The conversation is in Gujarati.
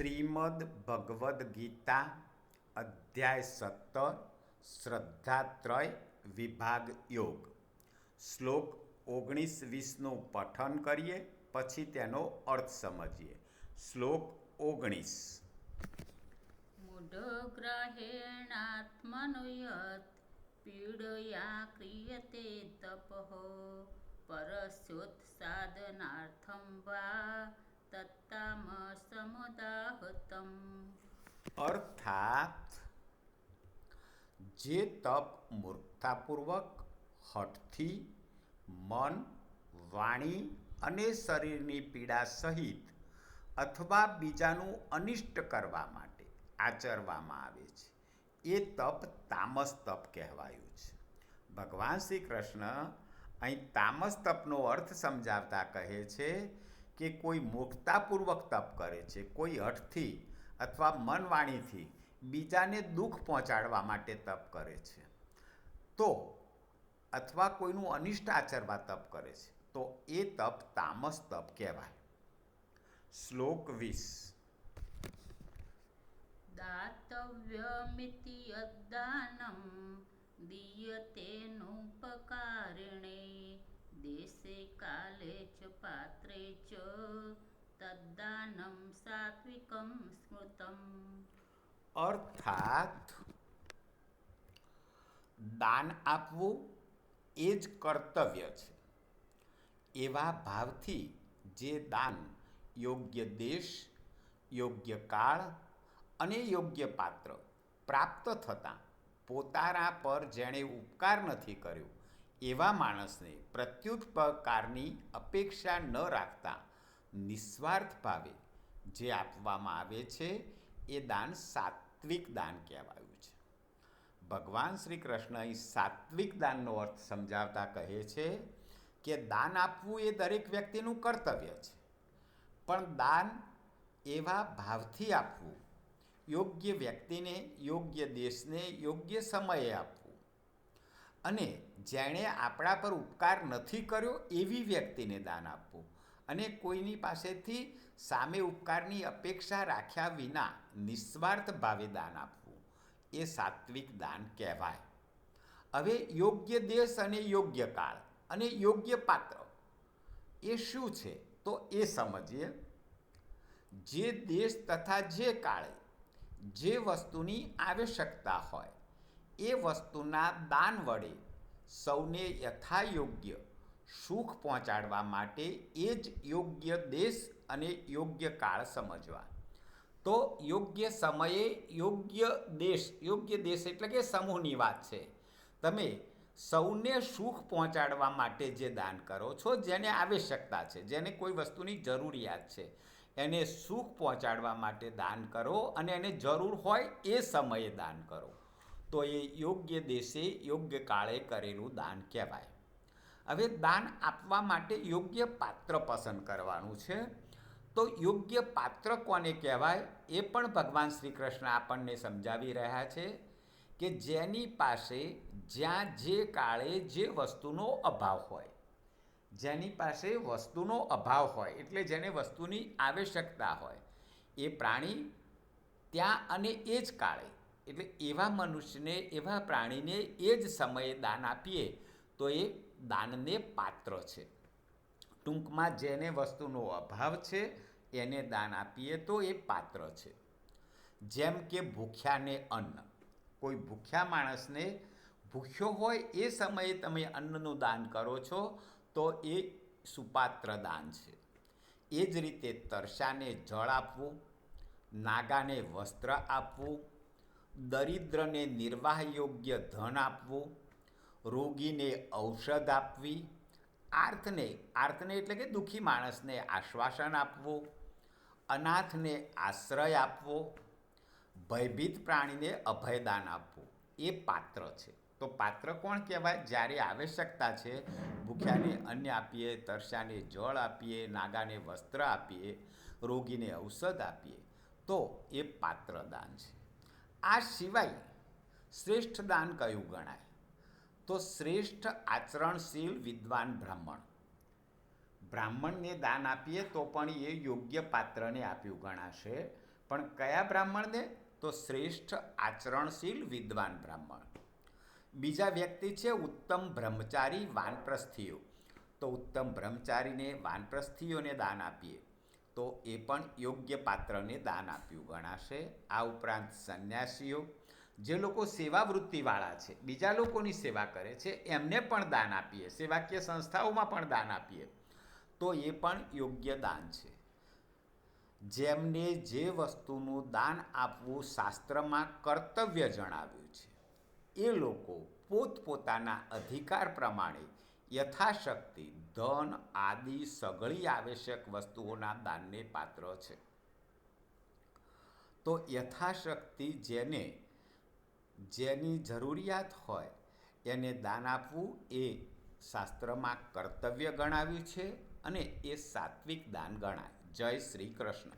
શ્રીમદ ભગવદ્ ગીતા અધ્યાય 17 શ્રદ્ધાત્રય વિભાગ યોગ શ્લોક 19-20નું પઠન કરીએ, પછી તેનો અર્થ સમજીએ. શ્લોક 19. મૂઢગ્રહેણાત્મનો યત પીડયા ક્રિયતે તપઃ પરસ્યોત્સાદનાર્થં વા તત્તામસમુદાહૃતમ. અર્થાત જે તપ મૂર્ખતાપૂર્વક, હઠથી, મન, વાણી અને શરીરની પીડા સહિત અથવા બીજાનું અનિષ્ટ કરવા માટે આચરવામાં આવે છે, એ તપ તામસ તપ કહેવાયું છે. ભગવાન શ્રી કૃષ્ણ અહીં તામસ તપનો અર્થ સમજાવતા કહે છે કે કોઈ મૂર્ખતાપૂર્વક તપ કરે છે, કોઈ હઠથી અથવા મન વાણીથી બીજાને દુઃખ પહોંચાડવા માટે તપ કરે છે, તો અથવા કોઈનું અનિષ્ટ આચરવા તપ કરે છે, તો એ તપ તામસ તપ કહેવાય. શ્લોક 20. દાતવ્યમિતિ યદ્દાનં દીયતેનુપકારિણે દેશે કાલે ચ પાત્રે ચ તદ્દાનં સાત્વિકં સ્મૃતમ. અર્થાત દાન આપવું એ જ કર્તવ્ય છે. એવા ભાવથી જે દાન યોગ્ય દેશ, યોગ્ય કાળ અને યોગ્ય પાત્ર પ્રાપ્ત થતાં પોતાના પર જેણે ઉપકાર નથી કર્યો એવા માણસને પ્રત્યુપકારની અપેક્ષા ન રાખતા નિસ્વાર્થ ભાવે જે આપવામાં આવે છે, એ દાન સાત્વિક દાન કહેવાયું છે. ભગવાન શ્રી કૃષ્ણ અહીં સાત્વિક દાનનો અર્થ સમજાવતા કહે છે કે દાન આપવું એ દરેક વ્યક્તિનું કર્તવ્ય છે, પણ દાન એવા ભાવથી આપવું, યોગ્ય વ્યક્તિને, યોગ્ય દેશને, યોગ્ય સમયે આપવું, અને જેણે આપણા પર ઉપકાર નથી કર્યો એવી વ્યક્તિને દાન આપવું, અને કોઈની પાસેથી સામે ઉપકારની અપેક્ષા રાખ્યા વિના નિસ્વાર્થ ભાવે દાન આપવું, એ સાત્વિક દાન કહેવાય. હવે યોગ્ય દેશ અને યોગ્ય કાળ અને યોગ્ય પાત્ર એ શું છે તો એ સમજીએ. જે દેશ તથા જે કાળે જે વસ્તુની આવશ્યકતા હોય એ વસ્તુના દાન વડે સૌને યથાયોગ્ય સુખ પહોંચાડવા માટે એ જ યોગ્ય દેશ અને યોગ્ય કાળ સમજવા. તો યોગ્ય સમયે યોગ્ય દેશ એટલે કે સમૂહની વાત છે. તમે સૌને સુખ પહોંચાડવા માટે જે દાન કરો છો, જેને આવશ્યકતા છે, જેને કોઈ વસ્તુની જરૂરિયાત છે, એને સુખ પહોંચાડવા માટે દાન કરો, અને એને જરૂર હોય એ સમયે દાન કરો, તો એ યોગ્ય દેશે, યોગ્ય કાળે કરેલું દાન કહેવાય. હવે દાન આપવા માટે યોગ્ય પાત્ર પસંદ કરવાનું છે. તો યોગ્ય પાત્ર કોને કહેવાય એ પણ ભગવાન શ્રી કૃષ્ણ આપણને સમજાવી રહ્યા છે કે જેની પાસે જ્યાં જે કાળે જે વસ્તુનો અભાવ હોય, જેની પાસે વસ્તુનો અભાવ હોય એટલે જેને વસ્તુની આવશ્યકતા હોય, એ પ્રાણી ત્યાં અને એ જ કાળે, એટલે એવા મનુષ્યને, એવા પ્રાણીને એ જ સમયે દાન આપીએ તો એ દાનને પાત્ર છે. ટૂંકમાં જેને વસ્તુનો અભાવ છે એને દાન આપીએ તો એ પાત્ર છે. જેમ કે ભૂખ્યાને અન્ન, કોઈ ભૂખ્યા માણસને ભૂખ્યો હોય એ સમયે તમે અન્નનું દાન કરો છો તો એ સુપાત્ર દાન છે. એ જ રીતે તરસાને જળ આપવું, નાગાને વસ્ત્ર આપવું, દરિદ્રને નિર્વાહ યોગ્ય ધન આપવું, રોગીને ઔષધ આપવી, આર્તને એટલે કે દુઃખી માણસને આશ્વાસન આપવું, અનાથને આશ્રય આપવો, ભયભીત પ્રાણીને અભયદાન આપવું, એ પાત્ર છે. તો પાત્ર કોણ કહેવાય? જ્યારે આવશ્યકતા છે, ભૂખ્યાને અન્ન આપીએ, તરસ્યાને જળ આપીએ, નાગાને વસ્ત્ર આપીએ, રોગીને ઔષધ આપીએ, તો એ પાત્ર દાન છે. આ સિવાય શ્રેષ્ઠ દાન કયું ગણાય? તો શ્રેષ્ઠ આચરણશીલ વિદ્વાન બ્રાહ્મણને દાન આપીએ તો પણ એ યોગ્ય પાત્રને આપ્યું ગણાશે, પણ કયા બ્રાહ્મણને? તો શ્રેષ્ઠ આચરણશીલ વિદ્વાન બ્રાહ્મણ. બીજા વ્યક્તિ છે ઉત્તમ બ્રહ્મચારી વાનપ્રસ્થીઓ. તો ઉત્તમ બ્રહ્મચારીને વાનપ્રસ્થીઓને દાન આપીએ તો એ પણ યોગ્ય પાત્રને દાન આપ્યું ગણાશે. આ ઉપરાંત સંન્યાસીઓ, જે લોકો સેવાવૃત્તિવાળા છે, બીજા લોકોની સેવા કરે છે, એમને પણ દાન આપીએ, સેવાકીય સંસ્થાઓમાં પણ દાન આપીએ તો એ પણ યોગ્ય દાન છે. જેમને જે વસ્તુનું દાન આપવું શાસ્ત્રમાં કર્તવ્ય જણાવ્યું છે એ લોકો પોતપોતાના અધિકાર પ્રમાણે યથાશક્તિ ધન આદિ સઘળી આવશ્યક વસ્તુઓના દાનને પાત્ર છે. તો યથાશક્તિ જેની જરૂરિયાત હોય એને દાન આપવું એ શાસ્ત્રમાં કર્તવ્ય ગણાવ્યું છે અને એ સાત્વિક દાન ગણાય. જય શ્રી કૃષ્ણ.